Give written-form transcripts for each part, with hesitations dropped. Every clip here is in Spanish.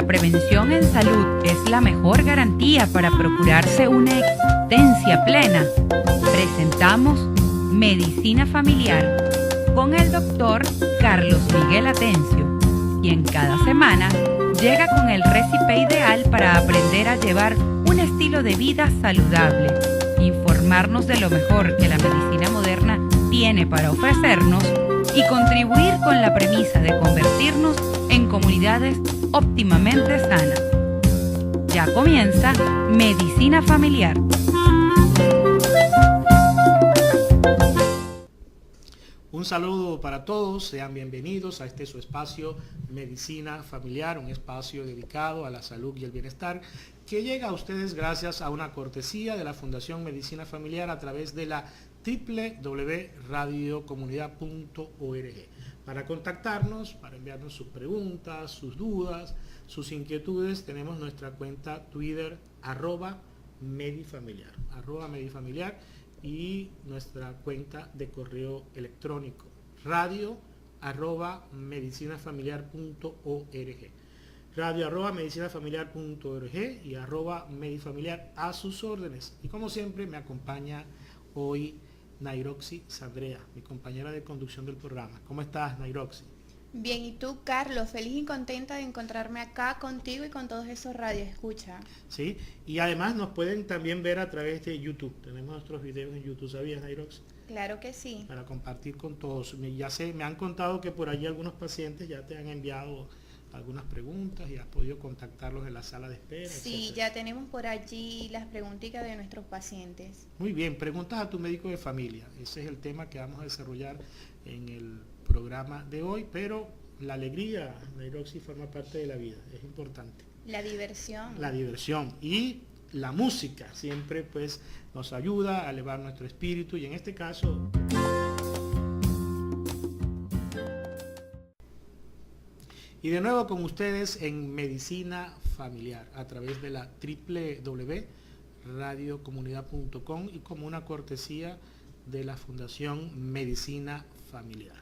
la prevención en salud es la mejor garantía para procurarse una existencia plena, presentamos Medicina Familiar con el doctor Carlos Miguel Atencio, quien cada semana llega con el récipe ideal para aprender a llevar un estilo de vida saludable, informarnos de lo mejor que la medicina moderna tiene para ofrecernos y contribuir con la premisa de convertirnos en comunidades óptimamente sanas. Ya comienza Medicina Familiar. Un saludo para todos, sean bienvenidos a este su espacio Medicina Familiar, un espacio dedicado a la salud y el bienestar que llega a ustedes gracias a una cortesía de la Fundación Medicina Familiar a través de la www.radiocomunidad.org. Para contactarnos, para enviarnos sus preguntas, sus dudas, sus inquietudes, tenemos nuestra cuenta Twitter @medifamiliar, @medifamiliar, y nuestra cuenta de correo electrónico radio@medicinafamiliar.org, radio@medicinafamiliar.org y @medifamiliar a sus órdenes. Y como siempre me acompaña hoy Nairoxi Sandrea, mi compañera de conducción del programa. ¿Cómo estás, Nairoxi? Bien, ¿y tú, Carlos? Feliz y contenta de encontrarme acá contigo y con todos esos radioescuchas. Sí, y además nos pueden también ver a través de YouTube. Tenemos nuestros videos en YouTube, ¿sabías, Nairoxi? Claro que sí. Para compartir con todos. Ya sé, me han contado que por allí algunos pacientes ya te han enviado algunas preguntas y has podido contactarlos en la sala de espera. Sí, etcétera. ya tenemos por allí las preguntitas de nuestros pacientes. Muy bien, preguntas a tu médico de familia. Ese es el tema que vamos a desarrollar en el programa de hoy, pero la alegría, Nairoxi, forma parte de la vida, es importante. La diversión. La diversión y la música siempre pues nos ayuda a elevar nuestro espíritu y en este caso y de nuevo con ustedes en Medicina Familiar a través de la www.radiocomunidad.com y como una cortesía de la Fundación Medicina Familiar.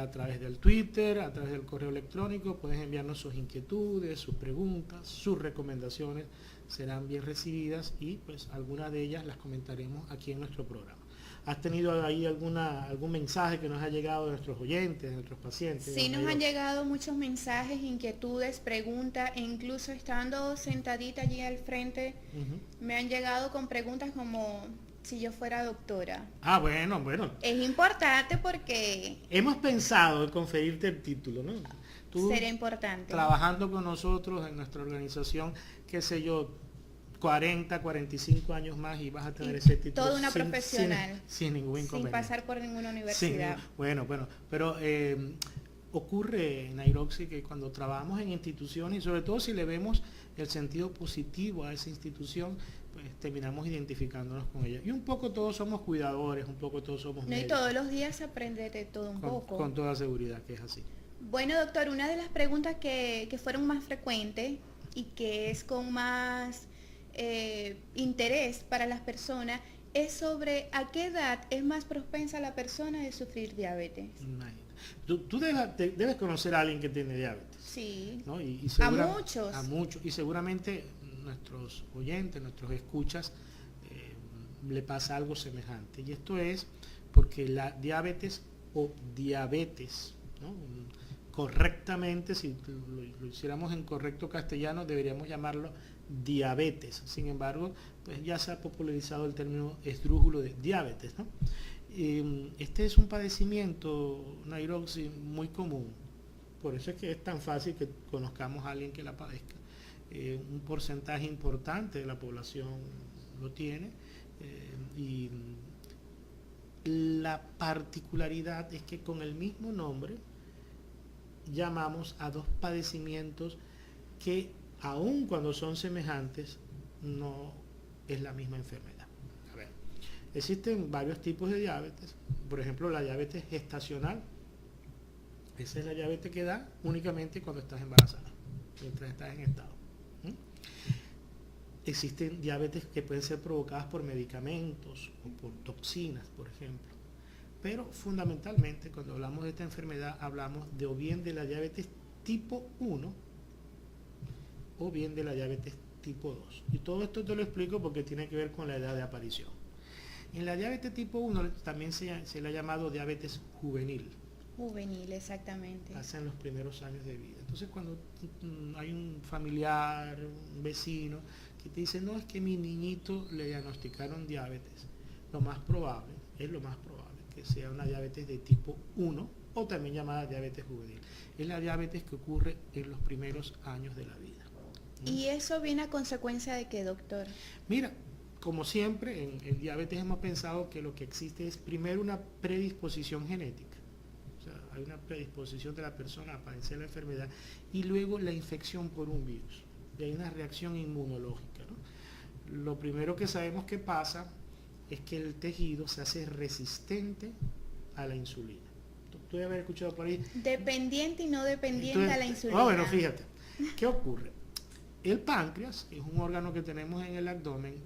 A través del Twitter, a través del correo electrónico, puedes enviarnos sus inquietudes, sus preguntas, sus recomendaciones, serán bien recibidas y pues algunas de ellas las comentaremos aquí en nuestro programa. ¿Has tenido ahí algún mensaje que nos ha llegado de nuestros oyentes, de nuestros pacientes? Sí, nos han llegado muchos mensajes, inquietudes, preguntas, e incluso estando sentadita allí al frente, me han llegado con preguntas como si yo fuera doctora. Ah, bueno. Es importante porque hemos pensado en conferirte el título, ¿no? Tú, será importante. trabajando con nosotros en nuestra organización, qué sé yo, 40, 45 años más y vas a tener ese título. Toda una profesional. Sin ningún inconveniente. Sin pasar por ninguna universidad. Bueno, pero ocurre, Nairoxi, que cuando trabajamos en instituciones, y sobre todo si le vemos el sentido positivo a esa institución, pues terminamos identificándonos con ella. Y un poco todos somos cuidadores, un poco todos somos médicos. Y todos los días se aprende de todo un poco. Con toda seguridad que es así. Bueno, doctor, una de las preguntas que fueron más frecuentes y que es con más interés para las personas es sobre a qué edad es más propensa la persona de sufrir diabetes. Tú debes conocer a alguien que tiene diabetes. Sí, ¿no? a muchos. A muchos. Y seguramente nuestros oyentes, nuestros escuchas, le pasa algo semejante. Y esto es porque la diabetes o diabetes, ¿no? Correctamente, si lo hiciéramos en correcto castellano, deberíamos llamarlo diabetes. Sin embargo, pues ya se ha popularizado el término esdrújulo de diabetes, ¿no? Este es un padecimiento, Nairoxi, muy común. Por eso es que es tan fácil que conozcamos a alguien que la padezca. Un porcentaje importante de la población lo tiene. Y la particularidad es que con el mismo nombre llamamos a dos padecimientos que aun cuando son semejantes no es la misma enfermedad. A ver, existen varios tipos de diabetes. Por ejemplo, la diabetes gestacional. Esa es la diabetes que da únicamente cuando estás embarazada, mientras estás en estado. Existen diabetes que pueden ser provocadas por medicamentos o por toxinas, por ejemplo. Pero fundamentalmente cuando hablamos de esta enfermedad hablamos de o bien de la diabetes tipo 1 o bien de la diabetes tipo 2. Y todo esto te lo explico porque tiene que ver con la edad de aparición. En la diabetes tipo 1 también se le ha llamado diabetes juvenil. Juvenil, exactamente. Pasa en los primeros años de vida. Entonces cuando hay un familiar, un vecino, que te dice, no, es que mi niñito le diagnosticaron diabetes, lo más probable que sea una diabetes de tipo 1 o también llamada diabetes juvenil. Es la diabetes que ocurre en los primeros años de la vida. ¿Y eso viene a consecuencia de qué, doctor? Mira, como siempre, en diabetes hemos pensado que lo que existe es primero una predisposición genética. O sea, hay una predisposición de la persona a padecer la enfermedad y luego la infección por un virus. Y hay una reacción inmunológica, ¿no? Lo primero que sabemos que pasa es que el tejido se hace resistente a la insulina. Tú debes haber escuchado por ahí. Dependiente y no dependiente a la insulina. Bueno, fíjate, ¿qué ocurre? El páncreas es un órgano que tenemos en el abdomen,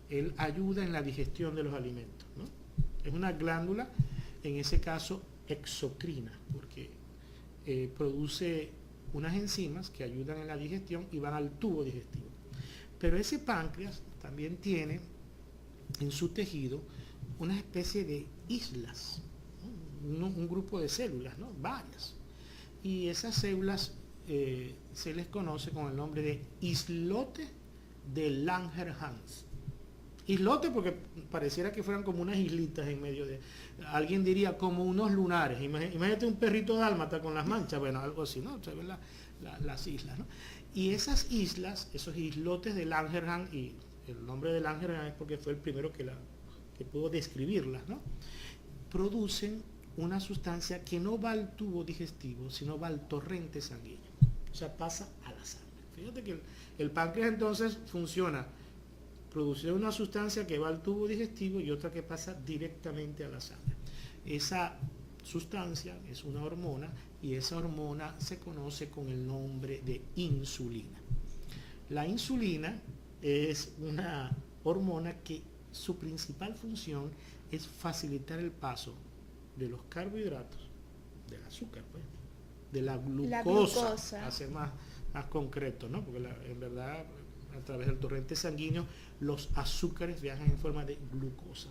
él ayuda en la digestión de los alimentos, ¿no? Es una glándula, en ese caso exocrina, porque produce unas enzimas que ayudan en la digestión y van al tubo digestivo. Pero ese páncreas también tiene en su tejido una especie de islas, ¿no? un grupo de células, ¿no? Varias. Y esas células se les conoce con el nombre de islote de Langerhans. Islote porque pareciera que fueran como unas islitas en medio de... Alguien diría como unos lunares. Imagínate un perrito dálmata con las manchas, bueno, algo así, ¿no? Se ven las islas, ¿no? Y esas islas, esos islotes de Langerhans, y el nombre de Langerhans es porque fue el primero que pudo describirlas, ¿no? Producen una sustancia que no va al tubo digestivo, sino va al torrente sanguíneo. O sea, pasa a la sangre. Fíjate que el páncreas entonces funciona, produce una sustancia que va al tubo digestivo y otra que pasa directamente a la sangre. Esa sustancia es una hormona y esa hormona se conoce con el nombre de insulina. La insulina es una hormona que su principal función es facilitar el paso de los carbohidratos, del azúcar, pues, de la glucosa. Hacer más concreto, ¿no? Porque en verdad a través del torrente sanguíneo los azúcares viajan en forma de glucosa.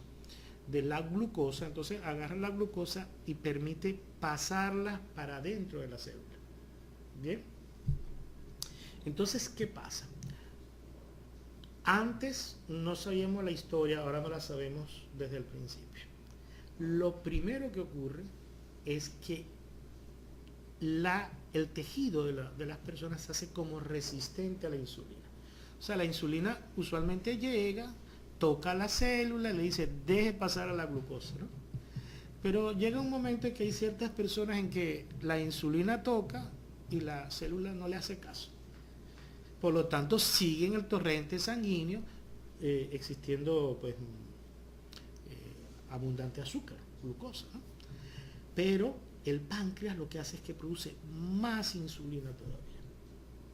De la glucosa, entonces agarran la glucosa y permite pasarla para dentro de la célula. ¿Bien? Entonces, ¿qué pasa? Antes no sabíamos la historia, ahora no la sabemos desde el principio. Lo primero que ocurre es que el tejido de las personas se hace como resistente a la insulina. O sea, la insulina usualmente llega, toca la célula, le dice, deje pasar a la glucosa, ¿no? Pero llega un momento en que hay ciertas personas en que la insulina toca y la célula no le hace caso. Por lo tanto, sigue en el torrente sanguíneo existiendo pues, abundante azúcar, glucosa, ¿no? Pero el páncreas lo que hace es que produce más insulina todavía.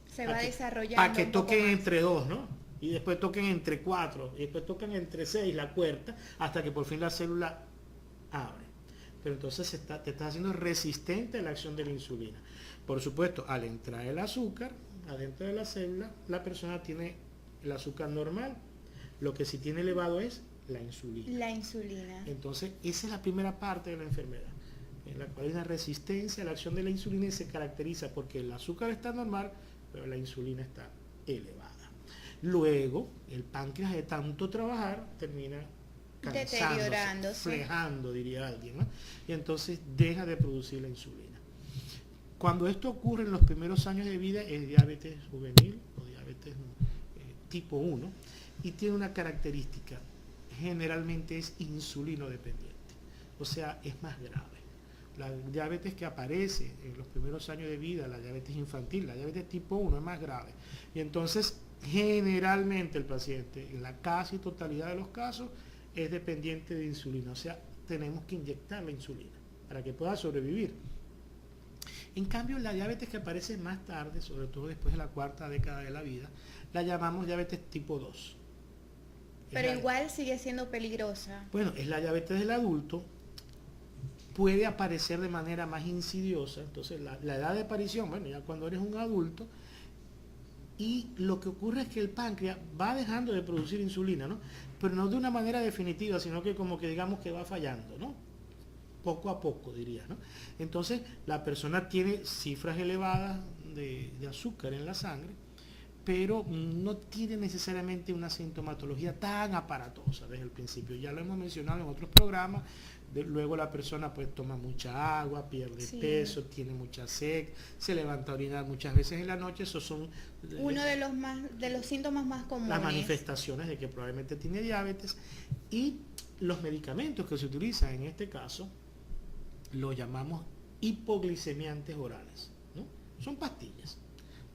Se va desarrollando. Para que toquen entre 2, ¿no? Y después toquen entre 4, y después toquen entre 6, la cuarta, hasta que por fin la célula abre. Pero entonces te está haciendo resistente a la acción de la insulina. Por supuesto, al entrar el azúcar adentro de la célula, la persona tiene el azúcar normal. Lo que sí tiene elevado es la insulina. La insulina. Entonces, esa es la primera parte de la enfermedad, en la cual hay una resistencia a la acción de la insulina y se caracteriza porque el azúcar está normal, pero la insulina está elevada. Luego, el páncreas de tanto trabajar termina cansándose, flejando, diría alguien, ¿no? Y entonces deja de producir la insulina. Cuando esto ocurre en los primeros años de vida es diabetes juvenil o diabetes tipo 1 y tiene una característica, generalmente es insulino dependiente, o sea, es más grave. La diabetes que aparece en los primeros años de vida, la diabetes infantil, la diabetes tipo 1 es más grave. Y entonces, generalmente el paciente, en la casi totalidad de los casos, es dependiente de insulina. O sea, tenemos que inyectar la insulina para que pueda sobrevivir. En cambio, la diabetes que aparece más tarde, sobre todo después de la cuarta década de la vida, la llamamos diabetes tipo 2. Pero igual sigue siendo peligrosa. Bueno, es la diabetes del adulto. Puede aparecer de manera más insidiosa. Entonces la edad de aparición, bueno, ya cuando eres un adulto, y lo que ocurre es que el páncreas va dejando de producir insulina, ¿no? Pero no de una manera definitiva, sino que como que digamos que va fallando, ¿no? Poco a poco, diría, ¿no? Entonces, la persona tiene cifras elevadas de azúcar en la sangre, pero no tiene necesariamente una sintomatología tan aparatosa desde el principio. Ya lo hemos mencionado en otros programas. Luego la persona pues toma mucha agua, pierde peso, tiene mucha sed, se levanta a orinar muchas veces en la noche. Esos son uno de los síntomas más comunes. Las manifestaciones de que probablemente tiene diabetes. Y los medicamentos que se utilizan en este caso los llamamos hipoglicemiantes orales, ¿no? Son pastillas.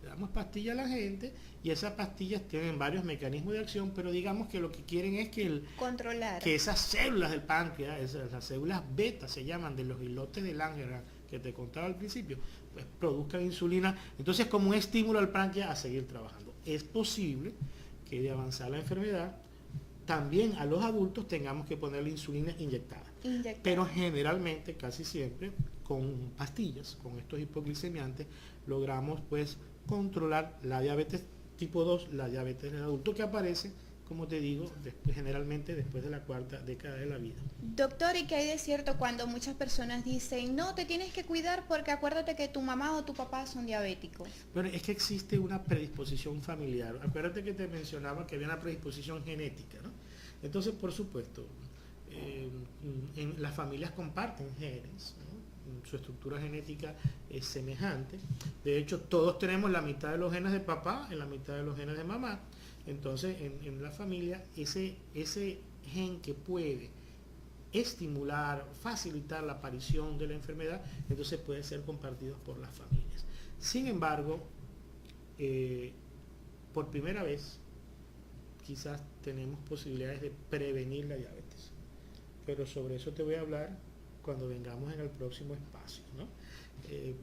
Le damos pastillas a la gente y esas pastillas tienen varios mecanismos de acción, pero digamos que lo que quieren es que controlar. Que esas células del páncreas, las células beta se llaman, de los islotes de Langerhans que te contaba al principio, pues produzcan insulina. Entonces, como un estímulo al páncreas a seguir trabajando. Es posible que de avanzar la enfermedad, también a los adultos tengamos que ponerle insulina inyectada. Pero generalmente, casi siempre, con pastillas, con estos hipoglicemiantes, logramos pues controlar la diabetes tipo 2, la diabetes del adulto, que aparece, como te digo, generalmente después de la cuarta década de la vida. Doctor, ¿y qué hay de cierto cuando muchas personas dicen, no, te tienes que cuidar porque acuérdate que tu mamá o tu papá son diabéticos? Bueno, es que existe una predisposición familiar. Acuérdate que te mencionaba que había una predisposición genética, ¿no? Entonces, por supuesto, las familias comparten genes, ¿no? Su estructura genética es semejante. De hecho, todos tenemos la mitad de los genes de papá y la mitad de los genes de mamá. Entonces, en la familia, ese gen que puede estimular, facilitar la aparición de la enfermedad, entonces puede ser compartido por las familias. Sin embargo, por primera vez, quizás tenemos posibilidades de prevenir la diabetes. Pero sobre eso te voy a hablar cuando vengamos en el próximo espacio, ¿no?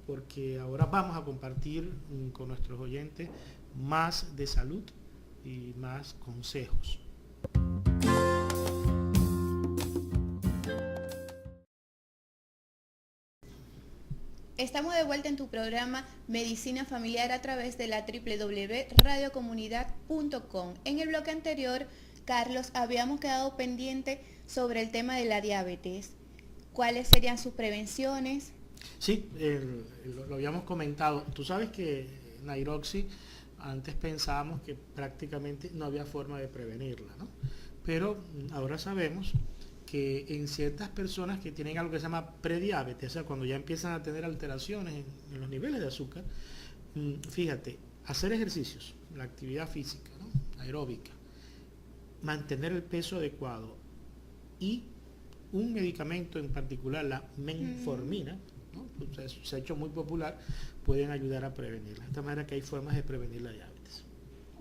Porque ahora vamos a compartir con nuestros oyentes más de salud y más consejos. Estamos de vuelta en tu programa Medicina Familiar a través de la www.radiocomunidad.com. En el bloque anterior, Carlos, habíamos quedado pendiente sobre el tema de la diabetes. ¿Cuáles serían sus prevenciones? Sí, lo habíamos comentado. Tú sabes que Nairoxi, antes pensábamos que prácticamente no había forma de prevenirla, ¿no? Pero ahora sabemos que en ciertas personas que tienen algo que se llama prediabetes, o sea, cuando ya empiezan a tener alteraciones en los niveles de azúcar, fíjate, hacer ejercicios, la actividad física, ¿no? Aeróbica, mantener el peso adecuado y un medicamento en particular, la metformina, ¿no? Se ha hecho muy popular, pueden ayudar a prevenirla. De esta manera que hay formas de prevenir la diabetes.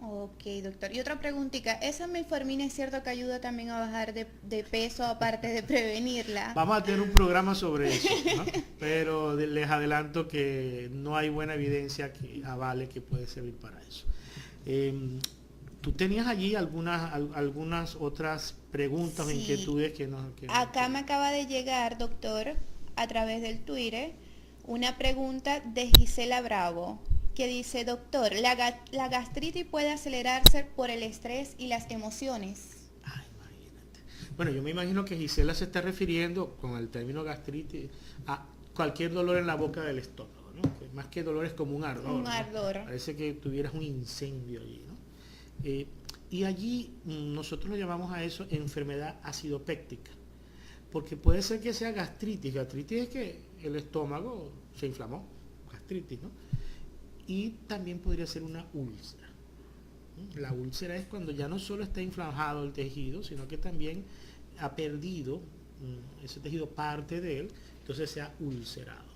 Ok, doctor. Y otra preguntita, ¿esa metformina es cierto que ayuda también a bajar de peso aparte de prevenirla? Vamos a tener un programa sobre eso, ¿no? Pero les adelanto que no hay buena evidencia que avale que puede servir para eso. Tú tenías allí algunas otras preguntas o inquietudes que nos... Acá me acaba de llegar, doctor, a través del Twitter, una pregunta de Gisela Bravo, que dice, doctor, ¿la gastritis puede acelerarse por el estrés y las emociones? Ay, imagínate. Bueno, yo me imagino que Gisela se está refiriendo con el término gastritis a cualquier dolor en la boca del estómago, ¿no? Que más que dolor es como un ardor. Un ardor. ¿No? Parece que tuvieras un incendio allí, ¿no? Y allí nosotros lo llamamos a eso enfermedad acidopéctica, porque puede ser que sea gastritis. Gastritis es que el estómago se inflamó, gastritis, ¿no? Y también podría ser una úlcera. La úlcera es cuando ya no solo está inflamado el tejido, sino que también ha perdido ese tejido, parte de él, entonces se ha ulcerado, ¿no?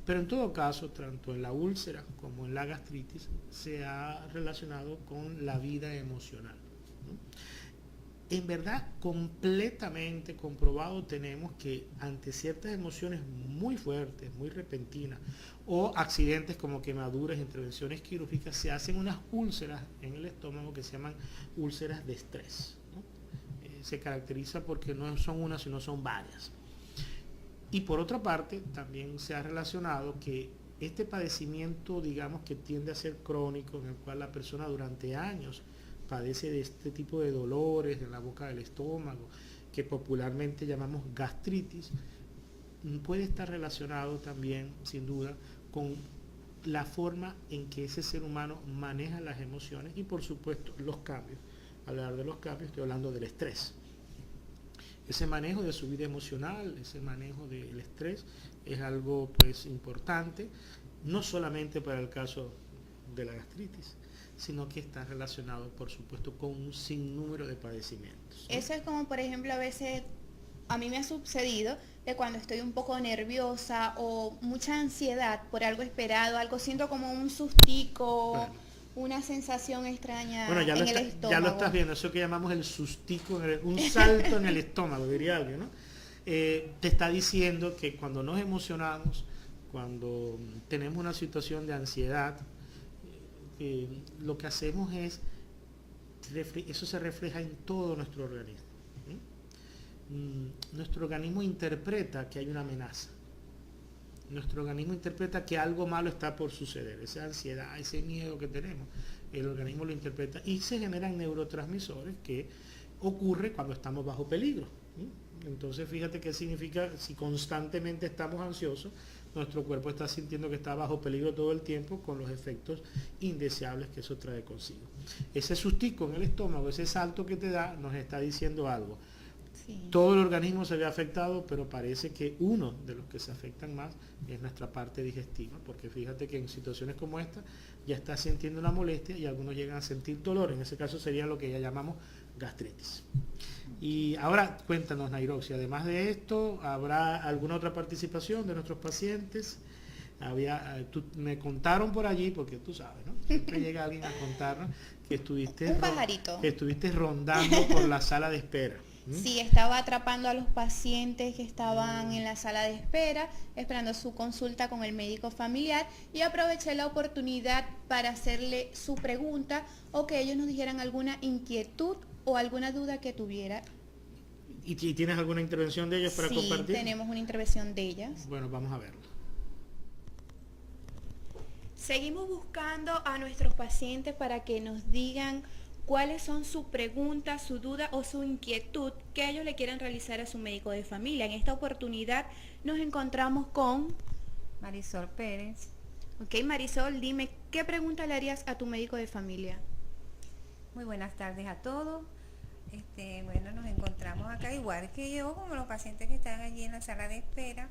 Pero en todo caso, tanto en la úlcera como en la gastritis, se ha relacionado con la vida emocional, ¿no? En verdad, completamente comprobado tenemos que ante ciertas emociones muy fuertes, muy repentinas, o accidentes como quemaduras, intervenciones quirúrgicas, se hacen unas úlceras en el estómago que se llaman úlceras de estrés, ¿no? Se caracteriza porque no son unas, sino son varias. Y por otra parte, también se ha relacionado que este padecimiento, digamos, que tiende a ser crónico, en el cual la persona durante años padece de este tipo de dolores en la boca del estómago, que popularmente llamamos gastritis, puede estar relacionado también, sin duda, con la forma en que ese ser humano maneja las emociones y, por supuesto, los cambios. Al hablar de los cambios, estoy hablando del estrés. Ese manejo de su vida emocional, ese manejo del estrés es algo pues importante, no solamente para el caso de la gastritis, sino que está relacionado, por supuesto, con un sinnúmero de padecimientos, ¿no? Eso es como, por ejemplo, a veces a mí me ha sucedido de cuando estoy un poco nerviosa o mucha ansiedad por algo esperado, algo siento como un sustico, Bueno, una sensación extraña bueno, en el estómago. ya lo estás viendo, eso que llamamos el sustico, un salto en el estómago, diría alguien, ¿no? Te está diciendo que cuando nos emocionamos, cuando tenemos una situación de ansiedad, lo que hacemos es, eso se refleja en todo nuestro organismo. Nuestro organismo interpreta que hay una amenaza. Nuestro organismo interpreta que algo malo está por suceder. Esa ansiedad, ese miedo que tenemos, el organismo lo interpreta y se generan neurotransmisores que ocurre cuando estamos bajo peligro. Entonces fíjate qué significa si constantemente estamos ansiosos, nuestro cuerpo está sintiendo que está bajo peligro todo el tiempo con los efectos indeseables que eso trae consigo. Ese sustico en el estómago, ese salto que te da, nos está diciendo algo. Sí. Todo el organismo se ve afectado, pero parece que uno de los que se afectan más es nuestra parte digestiva, porque fíjate que en situaciones como esta ya está sintiendo una molestia y algunos llegan a sentir dolor. En ese caso sería lo que ya llamamos gastritis. Y ahora cuéntanos, Nairoxi, además de esto, ¿habrá alguna otra participación de nuestros pacientes? Me contaron por allí, porque tú sabes, ¿no? Siempre llega alguien a contarnos que estuviste, Un pajarito. que estuviste rondando por la sala de espera. Sí, estaba atrapando a los pacientes que estaban en la sala de espera, esperando su consulta con el médico familiar, y aproveché la oportunidad para hacerle su pregunta o que ellos nos dijeran alguna inquietud o alguna duda que tuviera. ¿Y tienes alguna intervención de ellos para compartir? Sí, tenemos una intervención de ellas. Bueno, vamos a verlo. Seguimos buscando a nuestros pacientes para que nos digan cuáles son sus preguntas, su duda o su inquietud que ellos le quieran realizar a su médico de familia. En esta oportunidad nos encontramos con Marisol Pérez. Ok, Marisol, dime, ¿qué pregunta le harías a tu médico de familia? Muy buenas tardes a todos. Bueno, nos encontramos acá igual que yo, como los pacientes que están allí en la sala de espera.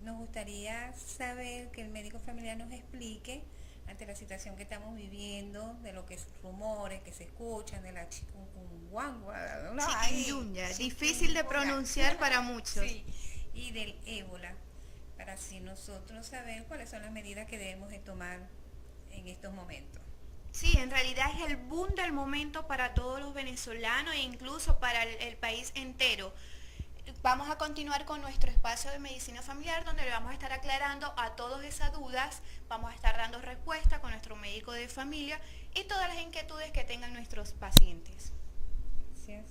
Nos gustaría saber que el médico familiar nos explique ante la situación que estamos viviendo, de lo que es rumores que se escuchan, de la chikungunya, Chikungunya, difícil de pronunciar para muchos. Sí, y del ébola, para así nosotros saber cuáles son las medidas que debemos de tomar en estos momentos. Sí, en realidad es el boom del momento para todos los venezolanos e incluso para el país entero. Vamos a continuar con nuestro espacio de medicina familiar, donde le vamos a estar aclarando a todas esas dudas, vamos a estar dando respuesta con nuestro médico de familia y todas las inquietudes que tengan nuestros pacientes. Gracias.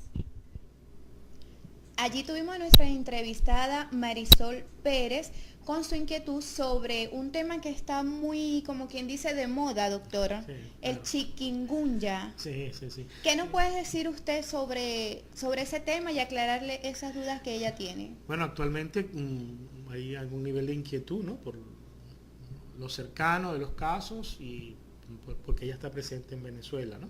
Allí tuvimos a nuestra entrevistada Marisol Pérez con su inquietud sobre un tema que está muy, como quien dice, de moda, doctora, Sí, el claro. chikungunya. Sí. ¿Qué nos puede decir usted sobre ese tema y aclararle esas dudas que ella tiene? Bueno, actualmente hay algún nivel de inquietud, ¿no? Por lo cercano de los casos y porque ella está presente en Venezuela, ¿no?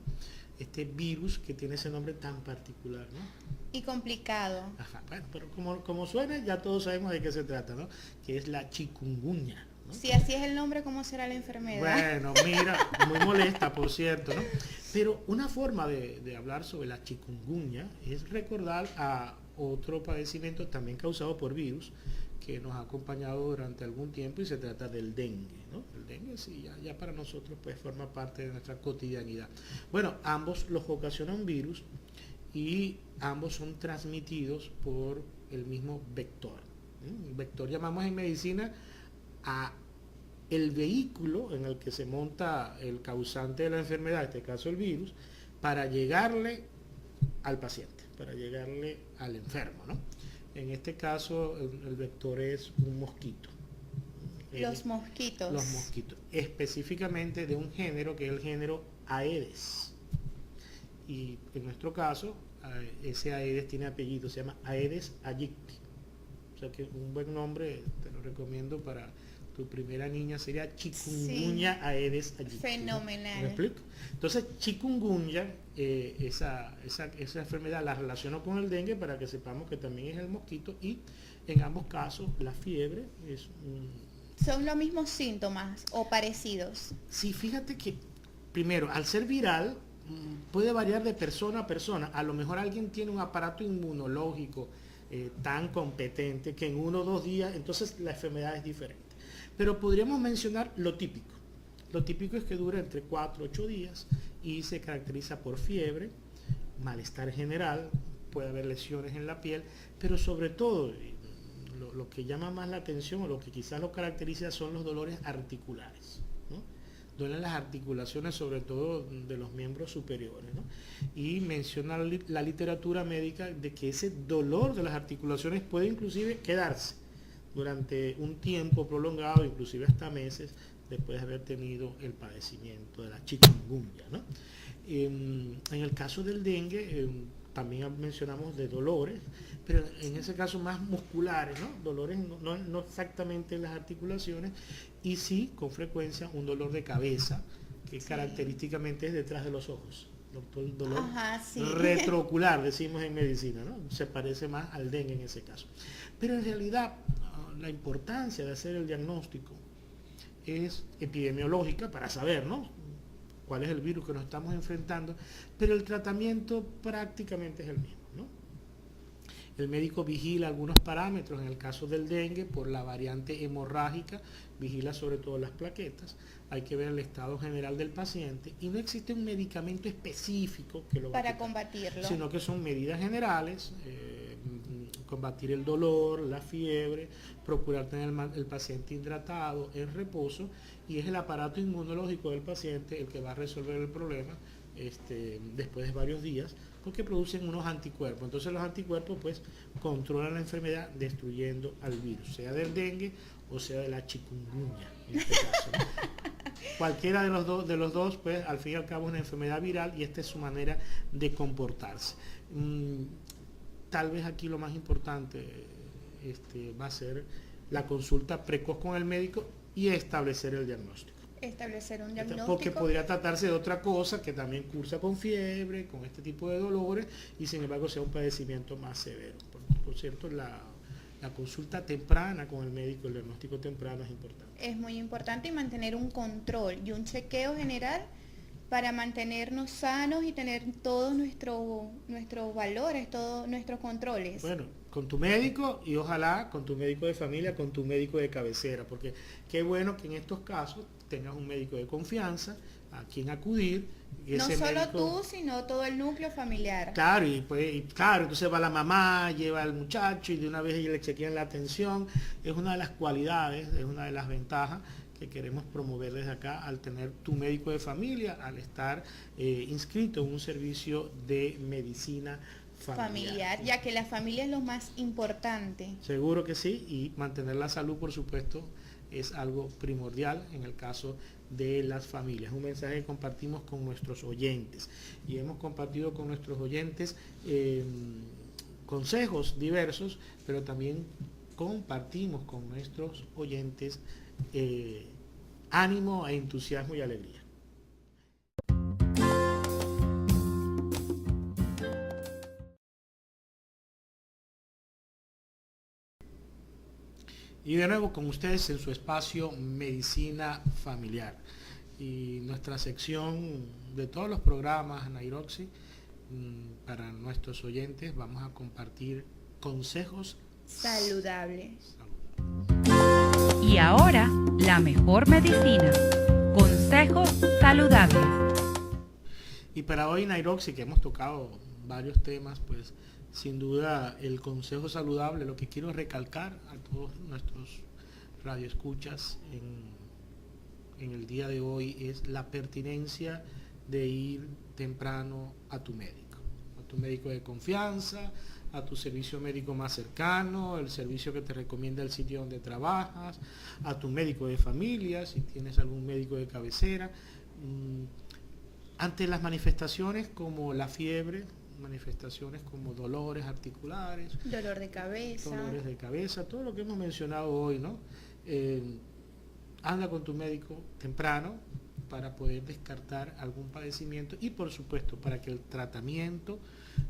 Este virus que tiene ese nombre tan particular, ¿no? Y complicado. Ajá, bueno, pero como suena, ya todos sabemos de qué se trata, ¿no? Que es la chikungunya, ¿no? Si así es el nombre, ¿cómo será la enfermedad? Bueno, mira, muy molesta, por cierto, ¿no? Pero una forma de hablar sobre la chikungunya es recordar a otro padecimiento también causado por virus que nos ha acompañado durante algún tiempo y se trata del dengue, ¿no? El dengue sí, ya para nosotros pues forma parte de nuestra cotidianidad. Bueno, ambos los ocasiona un virus y ambos son transmitidos por el mismo vector. El vector llamamos en medicina a el vehículo en el que se monta el causante de la enfermedad, en este caso el virus, para llegarle al paciente, para llegarle al enfermo, ¿no? En este caso el vector es un mosquito. Los mosquitos. Los mosquitos, específicamente de un género que es el género Aedes. Y en nuestro caso, ese Aedes tiene apellido, se llama Aedes aegypti. O sea que un buen nombre, te lo recomiendo para tu primera niña, sería Chikungunya Aedes aegypti. Fenomenal. ¿Me explico? Entonces, chikungunya, esa enfermedad la relaciono con el dengue para que sepamos que también es el mosquito, y en ambos casos la fiebre es ¿Son los mismos síntomas o parecidos? Sí, fíjate que primero, al ser viral, puede variar de persona a persona. A lo mejor alguien tiene un aparato inmunológico tan competente que en 1 o 2 días, entonces la enfermedad es diferente. Pero podríamos mencionar lo típico. Lo típico es que dura entre 4 a 8 días y se caracteriza por fiebre, malestar general, puede haber lesiones en la piel, pero sobre todo lo que llama más la atención o lo que quizás lo caracteriza son los dolores articulares, ¿no? Duelen las articulaciones, sobre todo de los miembros superiores, ¿no? Y menciona la literatura médica de que ese dolor de las articulaciones puede inclusive quedarse durante un tiempo prolongado, inclusive hasta meses, después de haber tenido el padecimiento de la chikungunya, ¿no? En el caso del dengue, también mencionamos de dolores, pero en ese caso más musculares, ¿no? Dolores no exactamente en las articulaciones, y sí, con frecuencia, un dolor de cabeza, que característicamente es detrás de los ojos. El dolor retroocular, decimos en medicina, ¿no? Se parece más al dengue en ese caso. Pero en realidad, la importancia de hacer el diagnóstico es epidemiológica para saber, ¿no?, cuál es el virus que nos estamos enfrentando, pero el tratamiento prácticamente es el mismo, ¿no? El médico vigila algunos parámetros. En el caso del dengue, por la variante hemorrágica, vigila sobre todo las plaquetas. Hay que ver el estado general del paciente, y no existe un medicamento específico que lo va para combatirlo, sino que son medidas generales, combatir el dolor, la fiebre, procurar tener el paciente hidratado, en reposo, y es el aparato inmunológico del paciente el que va a resolver el problema después de varios días, porque producen unos anticuerpos. Entonces los anticuerpos pues controlan la enfermedad destruyendo al virus, sea del dengue o sea de la chikungunya en este caso, ¿no? Cualquiera de los dos pues al fin y al cabo es una enfermedad viral, y esta es su manera de comportarse. Tal vez aquí lo más importante va a ser la consulta precoz con el médico y establecer el diagnóstico. Establecer un diagnóstico. Porque podría tratarse de otra cosa que también cursa con fiebre, con este tipo de dolores, y sin embargo sea un padecimiento más severo. Por cierto, la consulta temprana con el médico, el diagnóstico temprano es importante. Es muy importante, y mantener un control y un chequeo general para mantenernos sanos y tener todos nuestros valores, todos nuestros controles. Bueno, con tu médico, y ojalá con tu médico de familia, con tu médico de cabecera, porque qué bueno que en estos casos tengas un médico de confianza a quien acudir. Y no ese solo médico, tú, sino todo el núcleo familiar. Claro, claro, entonces va la mamá, lleva al muchacho y de una vez le chequean la atención. Es una de las cualidades, es una de las ventajas que queremos promover desde acá al tener tu médico de familia, al estar inscrito en un servicio de medicina familiar, ya que la familia es lo más importante. Seguro que sí, y mantener la salud, por supuesto, es algo primordial en el caso de las familias. Un mensaje que compartimos con nuestros oyentes, y hemos compartido con nuestros oyentes consejos diversos, pero también compartimos con nuestros oyentes ánimo, entusiasmo y alegría. Y de nuevo con ustedes en su espacio Medicina Familiar, y nuestra sección de todos los programas Nairoxi. Para nuestros oyentes vamos a compartir consejos saludables. Y ahora, la mejor medicina, consejos saludables. Y para hoy, Nairoxi, que hemos tocado varios temas, pues sin duda el consejo saludable, lo que quiero recalcar a todos nuestros radioescuchas en el día de hoy, es la pertinencia de ir temprano a tu tu médico de confianza, a tu servicio médico más cercano, el servicio que te recomienda el sitio donde trabajas, a tu médico de familia, si tienes algún médico de cabecera. Ante las manifestaciones como la fiebre, manifestaciones como dolores articulares, dolores de cabeza, todo lo que hemos mencionado hoy, ¿no? Anda con tu médico temprano para poder descartar algún padecimiento y por supuesto para que el tratamiento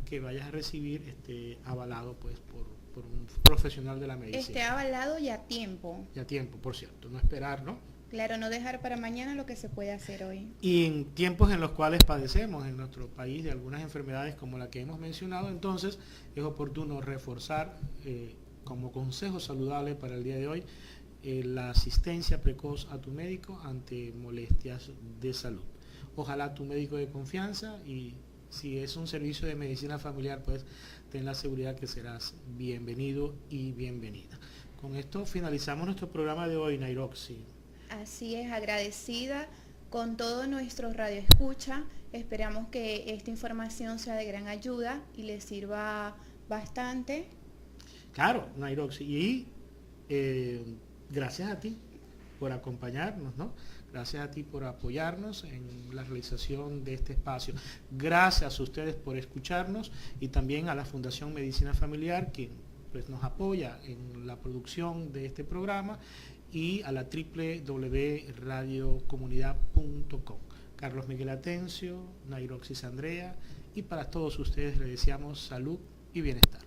que vayas a recibir esté avalado pues por un profesional de la medicina. Esté avalado y a tiempo. Y a tiempo, por cierto, no esperar, ¿no? Claro, no dejar para mañana lo que se puede hacer hoy. Y en tiempos en los cuales padecemos en nuestro país de algunas enfermedades como la que hemos mencionado, entonces es oportuno reforzar como consejo saludable para el día de hoy la asistencia precoz a tu médico ante molestias de salud. Ojalá tu médico de confianza, y si es un servicio de medicina familiar, pues ten la seguridad que serás bienvenido y bienvenida. Con esto finalizamos nuestro programa de hoy, Nairoxi. Así es, agradecida con todo nuestro radio escucha. Esperamos que esta información sea de gran ayuda y les sirva bastante. Claro, Nairoxi, y gracias a ti por acompañarnos, ¿no? Gracias a ti por apoyarnos en la realización de este espacio. Gracias a ustedes por escucharnos y también a la Fundación Medicina Familiar, que pues nos apoya en la producción de este programa, y a la www.radiocomunidad.com. Carlos Miguel Atencio, Nairoxis Andrea, y para todos ustedes les deseamos salud y bienestar.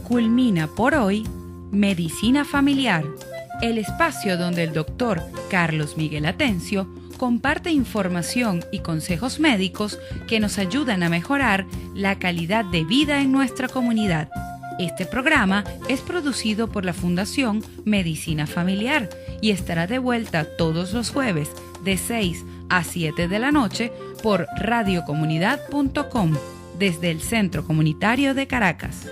Culmina por hoy Medicina Familiar, el espacio donde el doctor Carlos Miguel Atencio comparte información y consejos médicos que nos ayudan a mejorar la calidad de vida en nuestra comunidad. Este programa es producido por la Fundación Medicina Familiar y estará de vuelta todos los jueves de 6 a 7 de la noche por radiocomunidad.com desde el Centro Comunitario de Caracas.